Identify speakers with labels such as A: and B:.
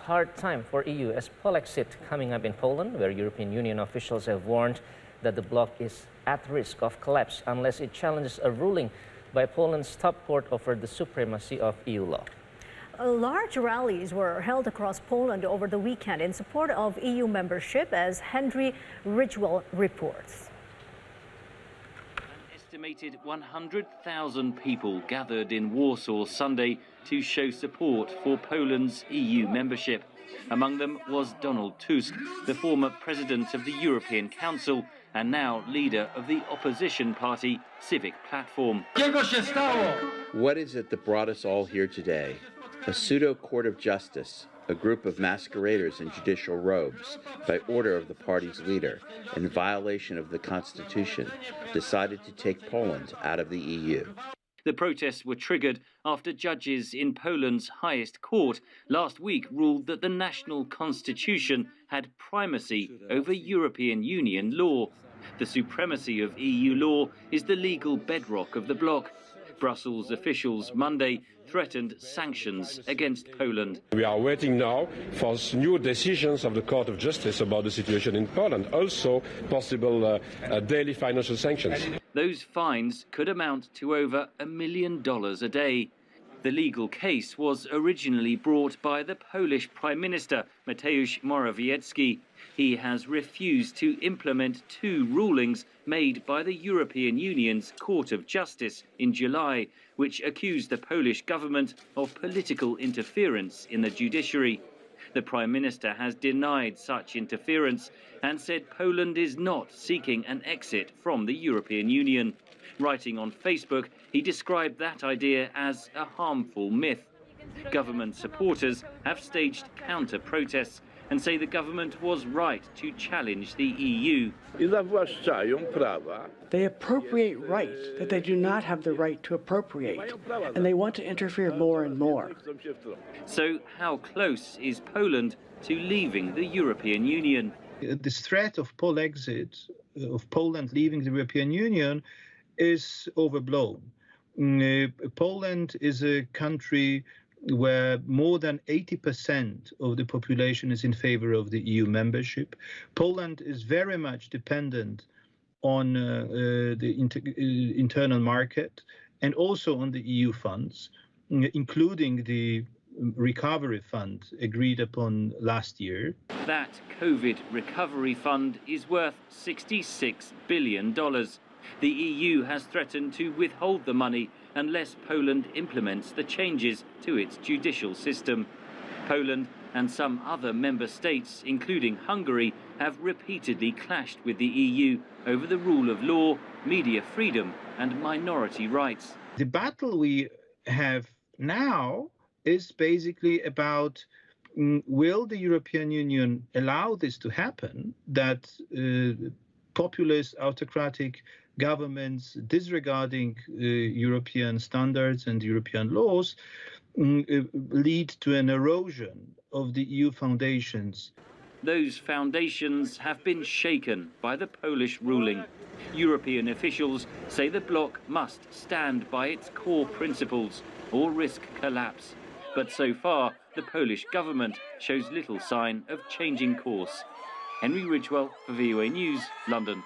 A: hard time for EU as Polexit coming up in Poland, where European Union officials have warned that the bloc is at risk of collapse unless it challenges a ruling by Poland's top court over the supremacy of EU law.
B: Large rallies were held across Poland over the weekend in support of EU membership, as Henry Ridgwell reports.
C: An estimated 100,000 people gathered in Warsaw Sunday to show support for Poland's EU membership. Among them was Donald Tusk, the former president of the European Council and now leader of the opposition party Civic Platform.
D: What is it that brought us all here today? A pseudo-court of justice, a group of masqueraders in judicial robes, by order of the party's leader, in violation of the Constitution, decided to take Poland out of the EU.
C: The protests were triggered after judges in Poland's highest court last week ruled that the national constitution had primacy over European Union law. The supremacy of EU law is the legal bedrock of the bloc. Brussels officials Monday threatened sanctions against Poland.
E: We are waiting now for new decisions of the Court of Justice about the situation in Poland, also possible daily financial sanctions.
C: Those fines could amount to over $1 million a day. The legal case was originally brought by the Polish Prime Minister, Mateusz Morawiecki. He has refused to implement two rulings made by the European Union's Court of Justice in July, which accused the Polish government of political interference in the judiciary. The Prime Minister has denied such interference and said Poland is not seeking an exit from the European Union. Writing on Facebook, he described that idea as a harmful myth. Government supporters have staged counter-protests and say the government was right to challenge the EU.
F: They appropriate rights that they do not have the right to appropriate, and they want to interfere more and more.
C: So how close is Poland to leaving the European Union?
G: This threat of Polexit, of Poland leaving the European Union, is overblown. Poland is a country where more than 80% of the population is in favor of the EU membership. Poland is very much dependent on the internal market and also on the EU funds, including the recovery fund agreed upon last year.
C: That COVID recovery fund is worth $66 billion. The EU has threatened to withhold the money unless Poland implements the changes to its judicial system. Poland and some other member states, including Hungary, have repeatedly clashed with the EU over the rule of law, media freedom and minority rights.
G: The battle we have now is basically about will the European Union allow this to happen, that populist autocratic governments disregarding European standards and European laws lead to an erosion of the EU foundations.
C: Those foundations have been shaken by the Polish ruling. European officials say the bloc must stand by its core principles or risk collapse. But so far, the Polish government shows little sign of changing course. Henry Ridgwell for VOA News, London.